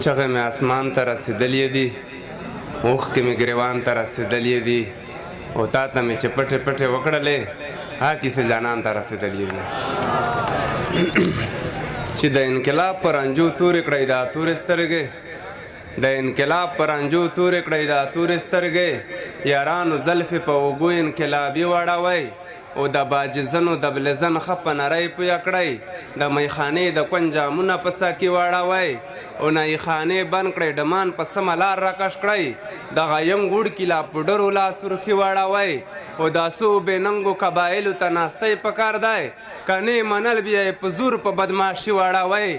چغې مې اسمان ته رسېدلې دي، اوښکې مې ګریوان ته رسېدلې دي، او تا ته مې چې پټې پټې وکړلې ها کیسې جانان ته رسېدلې دي. چې د انقلاب پر انجو تورې کړئ دا تورې سترګې، د انقلاب پر انجو تورې کړئ دا تورې سترګې، یارانو زلفې په اوږو انقلابي واړوئ، او د باجزنو د بلزن ښه په نرۍ پویه کړئ، د میخانې د کونج جامونه په سا کې واړوئ، او نایي خانې بند کړئ، ډمان په سمه لار راکش کړئ، دغه ینګ وړکي لا پوډرو لا سرخي واړوئ، او دا څو بې ننګو قبایلو ته ناستی پکار دی، که نه منل بیا یې په زور په بدماشي واړوئ.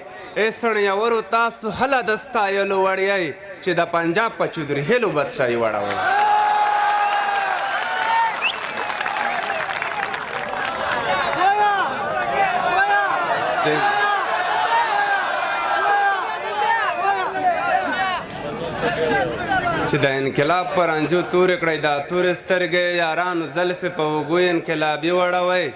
ای سړیورو تاسو هله د ستایلو وړ یئ چې د پنجاب په چودرهیلو بدشاهي واړوئ. چې د انقلاب پر انجو تورې کړئ دا تورې سترګې، یارانو زلفې په اوږو انقلابي وړوئ،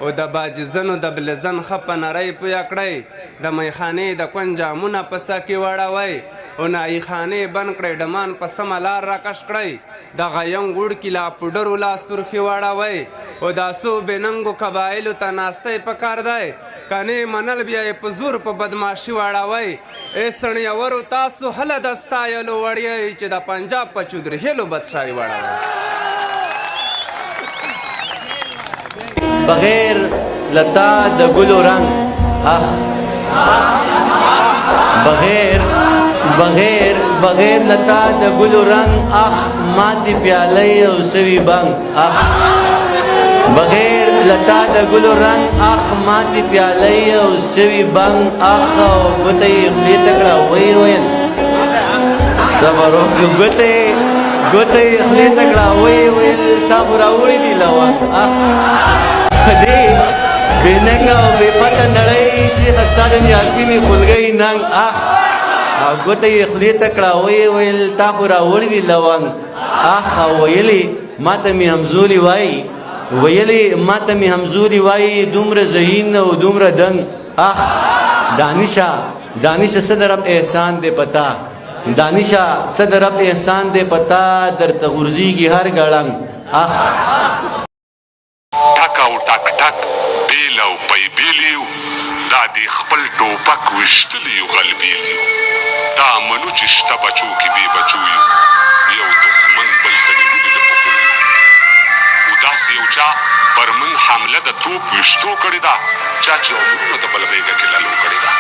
او د باجزنو د بلزن ښه په نرۍ پویه کړئ، د میخانې د کونج جامونه په سا کې واړوئ، او نایي خانې بند کړئ، ډمان په سمه لار راکش کړئ، دغه ینګ وړکي لا پوډرو لا سرخي واړوئ، او دا څو بې ننګو قبایلو ته ناستی پکار دی، که نه منل بیا یې په زور په بدماشي واړوئ. ای سړیورو تاسو هله د ستایلو وړ یئ چې د پنجاب په چودرهیلو بدشاهي واړوئ. بغیر لتا د ګلو رنگ اخ بغیر لتا د ګلو رنگ اخ ماتې پیالۍ او سوي بنګ اخ بغیر لتا د ګلو رنگ اخ ماتې پیالۍ او سوي بنګ اخ او ګوته یې خولې ته کړه ویې ویل صبر وکړه ګوته یې خولې ته کړه ویې ویل تا خو راوړي دي لونګ اخ دې بې ننګه او بې پته نړۍ شیخ ستا د نیازبینې خولګۍ ننګ اخ او ګوته یې خولې ته کړه ویې ویل تا خو راوړي دي لونګ اخ او ویلې ماته مې همزولي وایي دومره ذهین او دومره دنګ اخ دانشه څه د رب احسان دې پتا دانشه څه د رب احسان دې پتا درته غورځېږي هر ګړنګ اخ ټک او ټک ټک بیل او پی بیل یو دا د خپل ټوپک ویشتلی یو غلبیل یو دا منو چې شته بچو کې بې بچو یو یو دښمن بل ته نیولي د پښو یو او داسې یو چا پر موږ حمله د توپ ویشتو کړې ده چا چې عمرونه د بل غېږه کې للو کړې ده.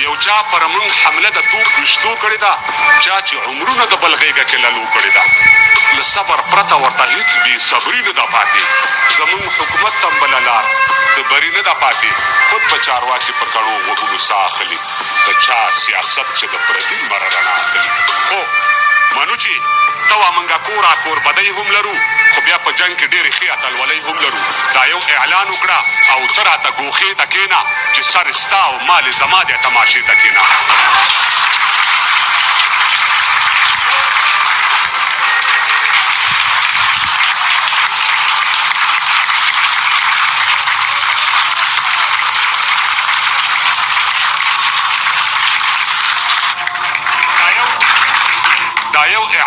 یو چا پر موږ حمله د توپ ویشتو کړې ده چا چې عمرونه د بل غېږه کې للو کړې ده. له صبر پرته ورته هېڅ بې صبري نه ده پاتې، زموږ حکومت ته بله لار د بري نه ده پاتې، خود به چارواکي په کړو غوږونو ساه اخلي د چا سیاست چې د پردي لمره رڼا اخلي. خو منو چې ته وا موږ کور بدۍ هم لرو، خو بیا په جنګ کې ډېرې ښې اتلولۍ هم لرو. دا یو اعلان وکړه او ته راته ګوښې ته کښېنه چې سر ستا او مال زما دی تماشې ته کښېنه.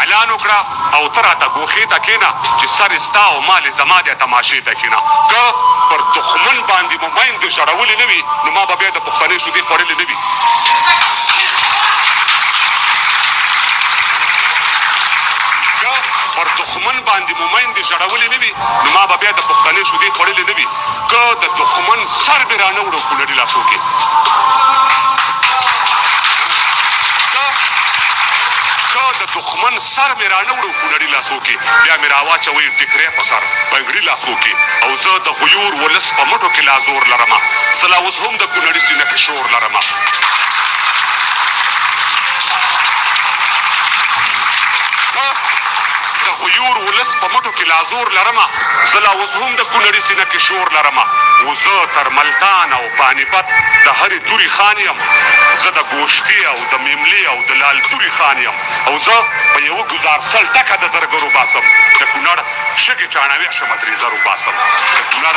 اعلان وکړه او ته راته ګوښې ته کښېنه چې سر ستا او مال زما دی تماشې ته کښېنه. که پر دښمن باندې مو میندې ژړولې نه وي نو ما به بیا د پښتنې شودې خوړلې نه وي. که پر دښمن باندې مو میندې ژړولې نه وي نو ما به بیا د پښتنې شودې خوړلې نه وي. که د دښمن سر مې رانه وړو کونړي لاسو کې د دښمن سر مې رانه وړو کونړي لاسو کې بیا مې راواچوئ ټیکری په سر بنګړي لاسو کې او زه د غیور ولس په مټو کې لا زور لرمه زه لا اوس هم د کونړي سینه کې شور لرمه. د غیور ولس په مټو کې لا زور لرمه زه لا اوس هم د کونړي سینه کې شور لرمه. و زه تر ملتان او پانیپت د هرې تورې خان یم، زه د ګوشتي او د میملې او د لال تورې خان یم او زه په یوه ګزار سل ټکه د زرګرو باسم د کونړ شګې چاڼوې شمه ترې زر وباسم د کونړ